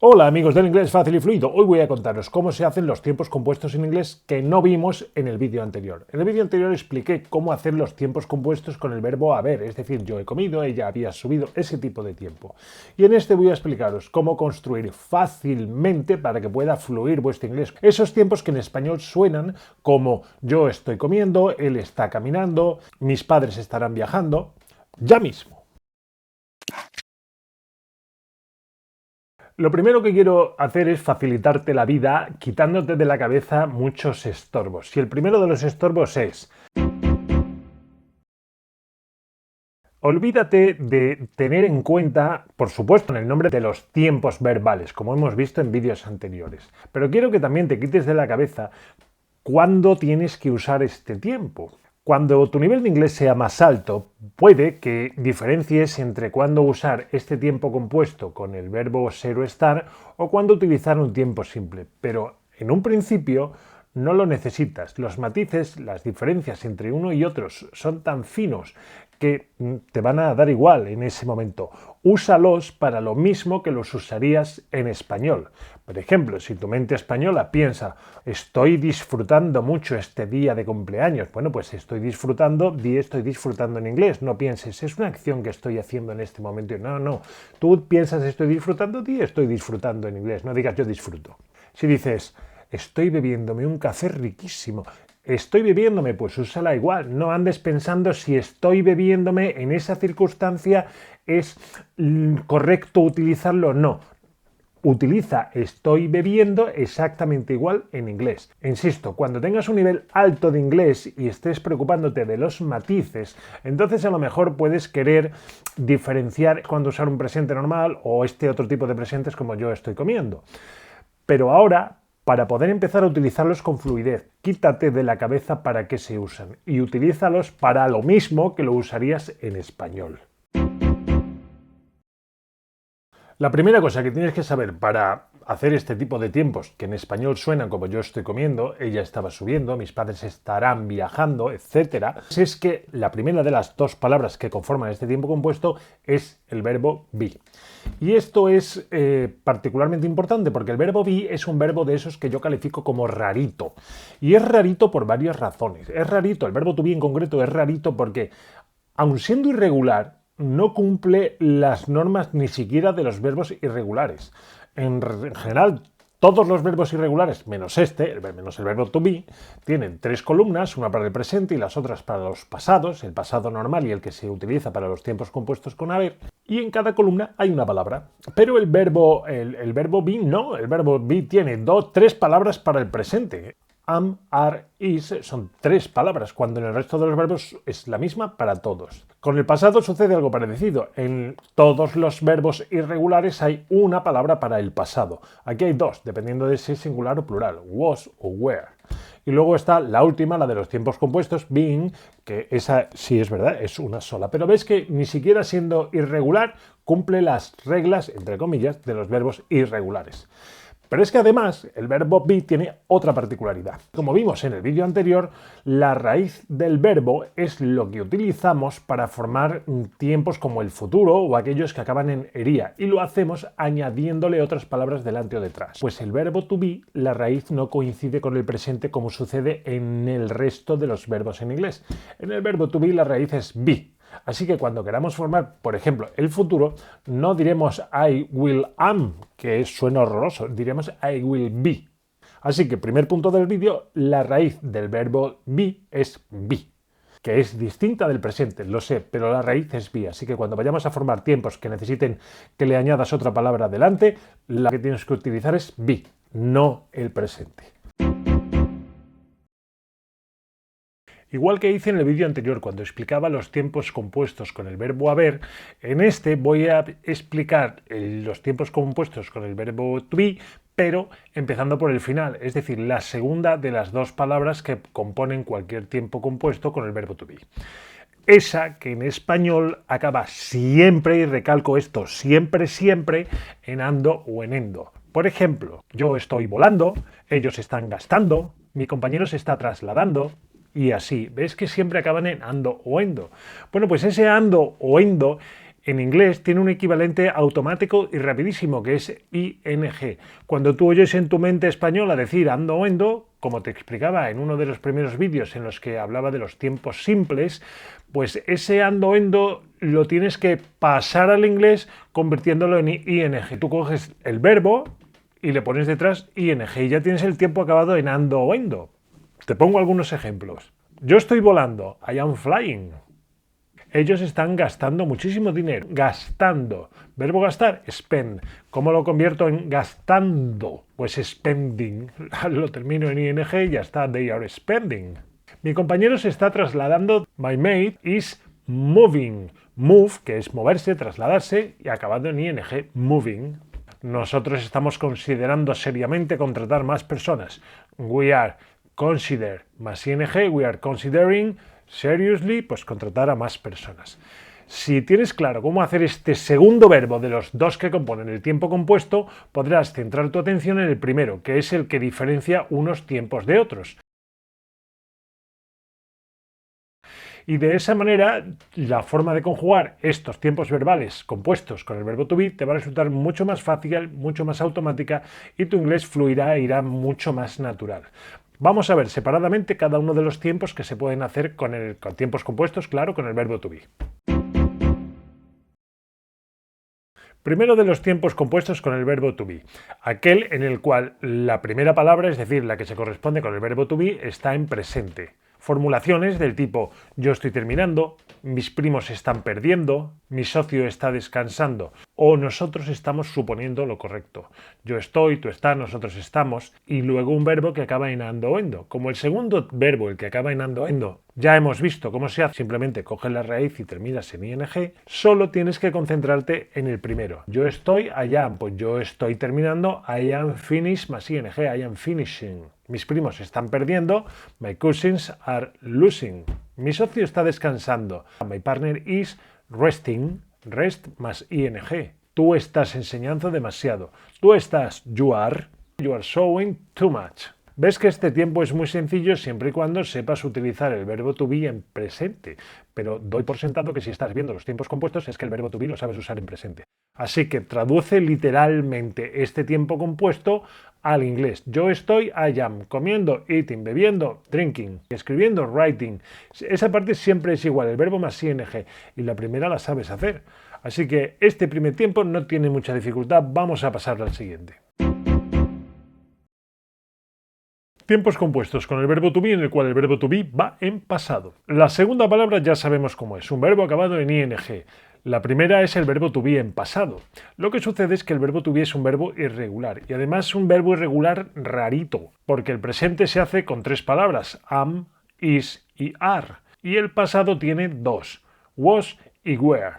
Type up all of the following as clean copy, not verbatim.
Hola amigos del inglés fácil y fluido, hoy voy a contaros cómo se hacen los tiempos compuestos en inglés que no vimos en el vídeo anterior. En el vídeo anterior expliqué cómo hacer los tiempos compuestos con el verbo haber, es decir, yo he comido, ella había subido, ese tipo de tiempo. Y en este voy a explicaros cómo construir fácilmente para que pueda fluir vuestro inglés. Esos tiempos que en español suenan como yo estoy comiendo, él está caminando, mis padres estarán viajando, ya mismo. Lo primero que quiero hacer es facilitarte la vida quitándote de la cabeza muchos estorbos. Y el primero de los estorbos es: olvídate de tener en cuenta, por supuesto, en el nombre de los tiempos verbales, como hemos visto en vídeos anteriores. Pero quiero que también te quites de la cabeza cuándo tienes que usar este tiempo. Cuando tu nivel de inglés sea más alto, puede que diferencies entre cuándo usar este tiempo compuesto con el verbo ser o estar o cuándo utilizar un tiempo simple. Pero en un principio no lo necesitas. Los matices, las diferencias entre uno y otros son tan finos que te van a dar igual en ese momento. Úsalos para lo mismo que los usarías en español. Por ejemplo, si tu mente española piensa, estoy disfrutando mucho este día de cumpleaños, bueno, pues estoy disfrutando en inglés. No pienses, es una acción que estoy haciendo en este momento. No. Tú piensas, estoy disfrutando, di estoy disfrutando en inglés. No digas yo disfruto. Si dices, estoy bebiéndome un café riquísimo, estoy bebiéndome, pues úsala igual. No andes pensando si estoy bebiéndome en esa circunstancia es correcto utilizarlo o no. Utiliza estoy bebiendo exactamente igual en inglés. Insisto, cuando tengas un nivel alto de inglés y estés preocupándote de los matices, entonces a lo mejor puedes querer diferenciar cuando usar un presente normal o este otro tipo de presentes como yo estoy comiendo. Pero ahora, para poder empezar a utilizarlos con fluidez, quítate de la cabeza para qué se usan y utilízalos para lo mismo que lo usarías en español. La primera cosa que tienes que saber para hacer este tipo de tiempos, que en español suenan como yo estoy comiendo, ella estaba subiendo, mis padres estarán viajando, etc., es que la primera de las dos palabras que conforman este tiempo compuesto es el verbo be. Y esto es particularmente importante porque el verbo be es un verbo de esos que yo califico como rarito. Y es rarito por varias razones. Es rarito, el verbo to be en concreto es rarito porque, aun siendo irregular, no cumple las normas ni siquiera de los verbos irregulares. En general, todos los verbos irregulares, menos menos el verbo to be, tienen tres columnas, una para el presente y las otras para los pasados, el pasado normal y el que se utiliza para los tiempos compuestos con haber, y en cada columna hay una palabra. Pero el verbo be no, el verbo be tiene tres palabras para el presente. Am, are, is son tres palabras, cuando en el resto de los verbos es la misma para todos. Con el pasado sucede algo parecido. En todos los verbos irregulares hay una palabra para el pasado. Aquí hay dos, dependiendo de si es singular o plural, was o were. Y luego está la última, la de los tiempos compuestos, being, que esa sí es verdad, es una sola. Pero ves que ni siquiera siendo irregular cumple las reglas, entre comillas, de los verbos irregulares. Pero es que además el verbo be tiene otra particularidad. Como vimos en el vídeo anterior, la raíz del verbo es lo que utilizamos para formar tiempos como el futuro o aquellos que acaban en ería, y lo hacemos añadiéndole otras palabras delante o detrás. Pues el verbo to be, la raíz no coincide con el presente como sucede en el resto de los verbos en inglés. En el verbo to be la raíz es be. Así que cuando queramos formar, por ejemplo, el futuro, no diremos I will am, que suena horroroso, diremos I will be. Así que, primer punto del vídeo, la raíz del verbo be es be, que es distinta del presente, lo sé, pero la raíz es be. Así que cuando vayamos a formar tiempos que necesiten que le añadas otra palabra delante, la que tienes que utilizar es be, no el presente. Igual que hice en el vídeo anterior cuando explicaba los tiempos compuestos con el verbo haber, en este voy a explicar los tiempos compuestos con el verbo to be, pero empezando por el final, es decir, la segunda de las dos palabras que componen cualquier tiempo compuesto con el verbo to be. Esa que en español acaba siempre, y recalco esto, siempre, en ando o en endo. Por ejemplo, yo estoy volando, ellos están gastando, mi compañero se está trasladando, y así. ¿Ves que siempre acaban en ando o endo? Bueno, pues ese ando o endo En inglés tiene un equivalente automático y rapidísimo que es ing. Cuando tú oyes en tu mente española decir ando o endo, como te explicaba en uno de los primeros vídeos en los que hablaba de los tiempos simples, pues ese ando o endo lo tienes que pasar al inglés convirtiéndolo en ing. Tú coges el verbo y le pones detrás ing y ya tienes el tiempo acabado en ando o endo. Te pongo algunos ejemplos. Yo estoy volando, I am flying. Ellos están gastando muchísimo dinero. Gastando. Verbo gastar, spend. ¿Cómo lo convierto en gastando? Pues spending. Lo termino en ing y ya está. They are spending. Mi compañero se está trasladando. My mate is moving. Move, que es moverse, trasladarse, y acabado en ing, moving. Nosotros estamos considerando seriamente contratar más personas. We are consider más ing, we are considering seriously, pues contratar a más personas. Si tienes claro cómo hacer este segundo verbo de los dos que componen el tiempo compuesto, podrás centrar tu atención en el primero, que es el que diferencia unos tiempos de otros. Y de esa manera, la forma de conjugar estos tiempos verbales compuestos con el verbo to be te va a resultar mucho más fácil, mucho más automática y tu inglés fluirá e irá mucho más natural. Vamos a ver separadamente cada uno de los tiempos que se pueden hacer con tiempos compuestos, claro, con el verbo to be. Primero de los tiempos compuestos con el verbo to be, aquel en el cual la primera palabra, es decir, la que se corresponde con el verbo to be, está en presente. Formulaciones del tipo yo estoy terminando, mis primos están perdiendo, mi socio está descansando o nosotros estamos suponiendo lo correcto. Yo estoy, tú estás, nosotros estamos y luego un verbo que acaba en ando o endo. Como el segundo verbo, el que acaba en ando o endo, ya hemos visto cómo se hace, simplemente coges la raíz y terminas en ing, solo tienes que concentrarte en el primero. Yo estoy, I am, pues yo estoy terminando, I am finished más ing, I am finishing. Mis primos están perdiendo, my cousins are losing. Mi socio está descansando, my partner is resting, rest más ing. Tú estás enseñando demasiado. Tú estás, you are showing too much. Ves que este tiempo es muy sencillo siempre y cuando sepas utilizar el verbo to be en presente, pero doy por sentado que si estás viendo los tiempos compuestos es que el verbo to be lo sabes usar en presente. Así que traduce literalmente este tiempo compuesto al inglés. Yo estoy, I am, comiendo, eating, bebiendo, drinking, escribiendo, writing. Esa parte siempre es igual, el verbo más ing, y la primera la sabes hacer. Así que este primer tiempo no tiene mucha dificultad, vamos a pasar al siguiente. Tiempos compuestos con el verbo to be en el cual el verbo to be va en pasado. La segunda palabra ya sabemos cómo es, un verbo acabado en ing. La primera es el verbo to be en pasado. Lo que sucede es que el verbo to be es un verbo irregular y además un verbo irregular rarito, porque el presente se hace con tres palabras, am, is y are, y el pasado tiene dos, was y were.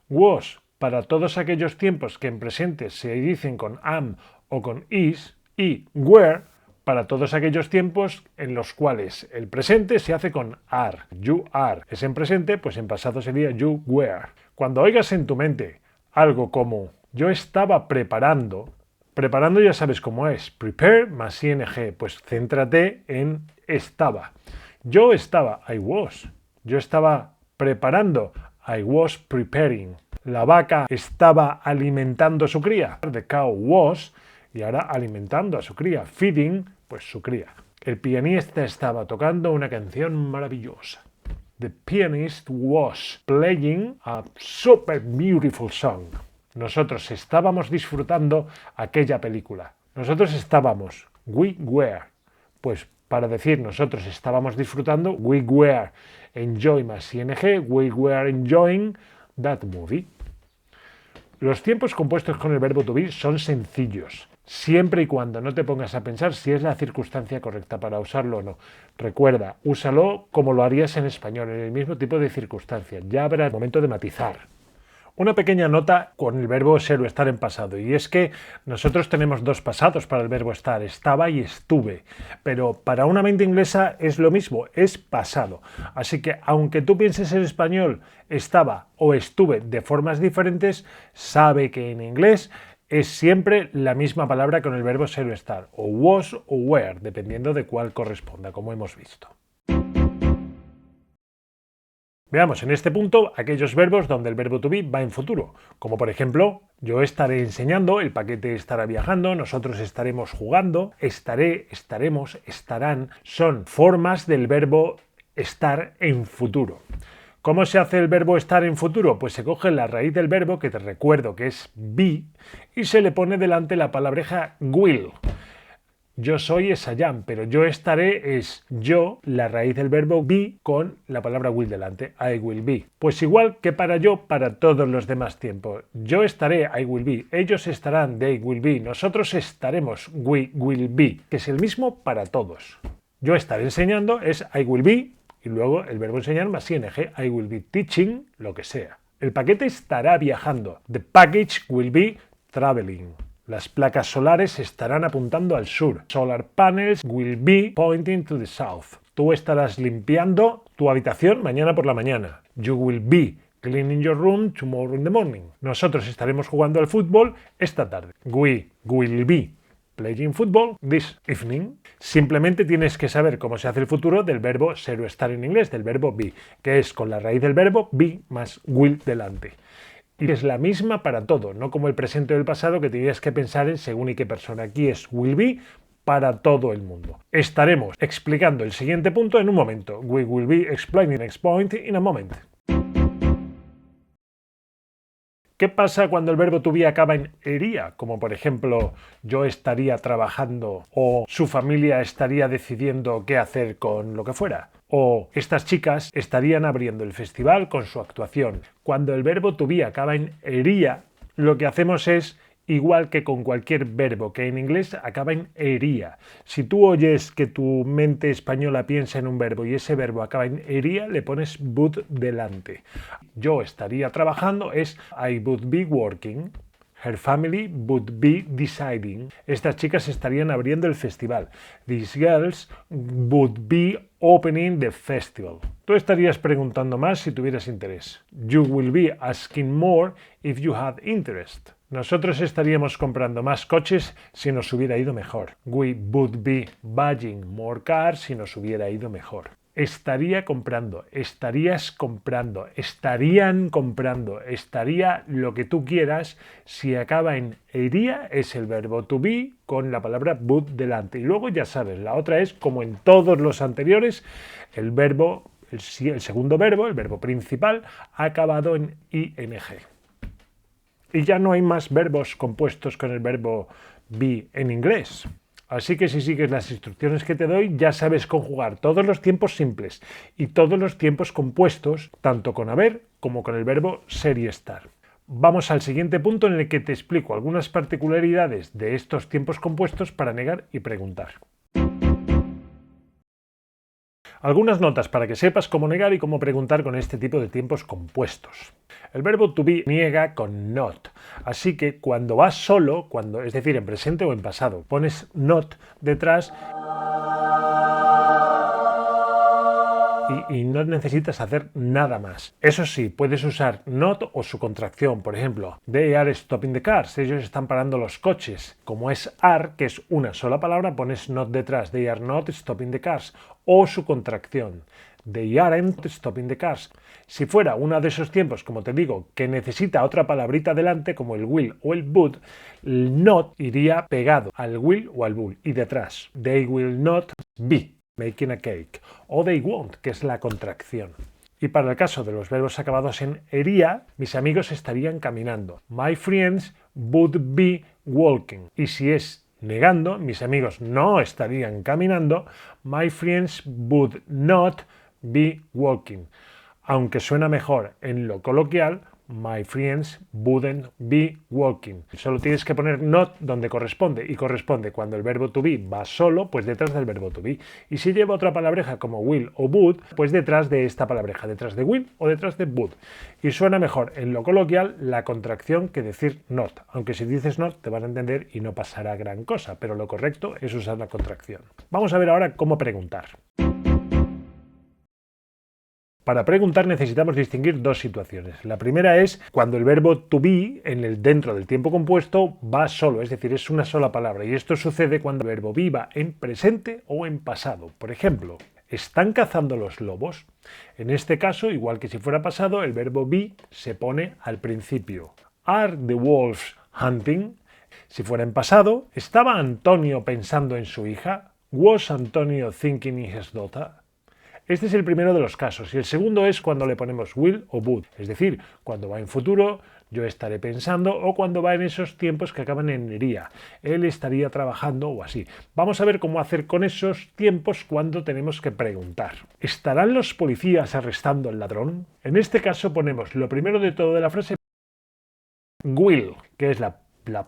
Was para todos aquellos tiempos que en presente se dicen con am o con is y were para todos aquellos tiempos en los cuales el presente se hace con are. You are es en presente, pues en pasado sería you were. Cuando oigas en tu mente algo como yo estaba preparando ya sabes cómo es. Prepare más ing, pues céntrate en estaba. Yo estaba, I was. Yo estaba preparando, I was preparing. La vaca estaba alimentando a su cría. The cow was. Y ahora alimentando a su cría, feeding, pues su cría. El pianista estaba tocando una canción maravillosa. The pianist was playing a super beautiful song. Nosotros estábamos disfrutando aquella película. Nosotros estábamos, we were. Pues para decir nosotros estábamos disfrutando, we were enjoy más ing, we were enjoying that movie. Los tiempos compuestos con el verbo to be son sencillos, siempre y cuando no te pongas a pensar si es la circunstancia correcta para usarlo o no. Recuerda, úsalo como lo harías en español, en el mismo tipo de circunstancia. Ya habrá el momento de matizar. Una pequeña nota con el verbo ser o estar en pasado, y es que nosotros tenemos dos pasados para el verbo estar, estaba y estuve, pero para una mente inglesa es lo mismo, es pasado. Así que aunque tú pienses en español estaba o estuve de formas diferentes, sabe que en inglés es siempre la misma palabra con el verbo ser o estar, o was o were, dependiendo de cuál corresponda, como hemos visto. Veamos en este punto aquellos verbos donde el verbo to be va en futuro, como por ejemplo, yo estaré enseñando, el paquete estará viajando, nosotros estaremos jugando, estaré, estaremos, estarán, son formas del verbo estar en futuro. ¿Cómo se hace el verbo estar en futuro? Pues se coge la raíz del verbo, que te recuerdo que es be, y se le pone delante la palabreja will. Yo soy es I am, pero yo estaré es yo, la raíz del verbo be con la palabra will delante, I will be. Pues igual que para yo, para todos los demás tiempos. Yo estaré, I will be. Ellos estarán, they will be. Nosotros estaremos, we will be, que es el mismo para todos. Yo estaré enseñando es I will be y luego el verbo enseñar más ing, I will be teaching, lo que sea. El paquete estará viajando. The package will be traveling. Las placas solares estarán apuntando al sur. Solar panels will be pointing to the south. Tú estarás limpiando tu habitación mañana por la mañana. You will be cleaning your room tomorrow in the morning. Nosotros estaremos jugando al fútbol esta tarde. We will be playing football this evening. Simplemente tienes que saber cómo se hace el futuro del verbo ser o estar en inglés, del verbo be, que es con la raíz del verbo be más will delante. Y es la misma para todo, no como el presente o el pasado que tenías que pensar en según y qué persona. Aquí es will be para todo el mundo. Estaremos explicando el siguiente punto en un momento. We will be explaining the next point in a moment. ¿Qué pasa cuando el verbo to be acaba en ería? Como por ejemplo, yo estaría trabajando o su familia estaría decidiendo qué hacer con lo que fuera. O estas chicas estarían abriendo el festival con su actuación. Cuando el verbo to be acaba en ería, lo que hacemos es igual que con cualquier verbo que en inglés acaba en ería. Si tú oyes que tu mente española piensa en un verbo y ese verbo acaba en ería, le pones would delante. Yo estaría trabajando es I would be working. Her family would be deciding. Estas chicas estarían abriendo el festival. These girls would be opening the festival. Tú estarías preguntando más si tuvieras interés. You will be asking more if you had interest. Nosotros estaríamos comprando más coches si nos hubiera ido mejor. We would be buying more cars si nos hubiera ido mejor. Estaría comprando, estarías comprando, estarían comprando, estaría lo que tú quieras. Si acaba en iría es el verbo to be con la palabra would delante. Y luego ya sabes, la otra es como en todos los anteriores, el verbo, el segundo verbo, el verbo principal, ha acabado en ing. Y ya no hay más verbos compuestos con el verbo be en inglés. Así que si sigues las instrucciones que te doy, ya sabes conjugar todos los tiempos simples y todos los tiempos compuestos, tanto con haber como con el verbo ser y estar. Vamos al siguiente punto en el que te explico algunas particularidades de estos tiempos compuestos para negar y preguntar. Algunas notas para que sepas cómo negar y cómo preguntar con este tipo de tiempos compuestos. El verbo to be niega con not, así que cuando vas solo, es decir, en presente o en pasado, pones not detrás y no necesitas hacer nada más. Eso sí, puedes usar not o su contracción. Por ejemplo, they are stopping the cars. Ellos están parando los coches. Como es are, que es una sola palabra, pones not detrás. They are not stopping the cars. O su contracción. They aren't stopping the cars. Si fuera uno de esos tiempos, como te digo, que necesita otra palabrita delante, como el will o el would, el not iría pegado al will o al would y detrás. They will not be making a cake. O they won't, que es la contracción. Y para el caso de los verbos acabados en ería, mis amigos estarían caminando. My friends would be walking. Y si es negando, mis amigos no estarían caminando. My friends would not be walking. Aunque suena mejor en lo coloquial, my friends wouldn't be walking. Solo tienes que poner not donde corresponde, y corresponde cuando el verbo to be va solo, pues detrás del verbo to be. Y si lleva otra palabreja como will o would, pues detrás de esta palabreja, detrás de will o detrás de would. Y suena mejor en lo coloquial la contracción que decir not. Aunque si dices not te van a entender y no pasará gran cosa, pero lo correcto es usar la contracción. Vamos a ver ahora cómo preguntar. Para preguntar necesitamos distinguir dos situaciones. La primera es cuando el verbo to be dentro del tiempo compuesto va solo, es decir, es una sola palabra. Y esto sucede cuando el verbo be va en presente o en pasado. Por ejemplo, ¿Están cazando los lobos? En este caso, igual que si fuera pasado, el verbo be se pone al principio. Are the wolves hunting? Si fuera en pasado, ¿estaba Antonio pensando en su hija? Was Antonio thinking in his daughter? Este es el primero de los casos y el segundo es cuando le ponemos will o would, es decir, cuando va en futuro, yo estaré pensando, o cuando va en esos tiempos que acaban en iría, él estaría trabajando o así. Vamos a ver cómo hacer con esos tiempos cuando tenemos que preguntar. ¿Estarán los policías arrestando al ladrón? En este caso ponemos lo primero de todo de la frase will, que es la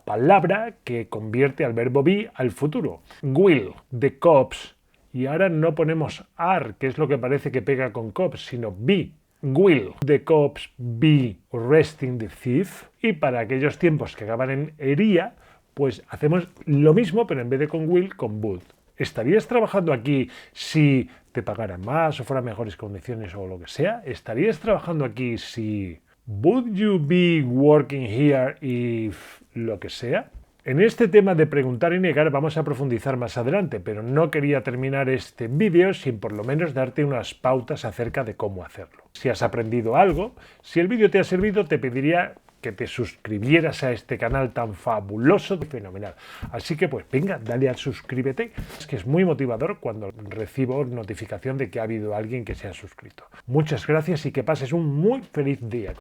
palabra que convierte al verbo be al futuro. Will, the cops. Y ahora no ponemos are, que es lo que parece que pega con cops, sino be. Will the cops be arresting the thief? Y para aquellos tiempos que acaban en ería, pues hacemos lo mismo, pero en vez de con will, con would. ¿Estarías trabajando aquí si te pagaran más o fueran mejores condiciones o lo que sea? ¿Estarías trabajando aquí si... Would you be working here if... lo que sea? En este tema de preguntar y negar vamos a profundizar más adelante, pero no quería terminar este vídeo sin por lo menos darte unas pautas acerca de cómo hacerlo. Si has aprendido algo, si el vídeo te ha servido, te pediría que te suscribieras a este canal tan fabuloso y fenomenal. Así que pues venga, dale al suscríbete, es que es muy motivador cuando recibo notificación de que ha habido alguien que se ha suscrito. Muchas gracias y que pases un muy feliz día.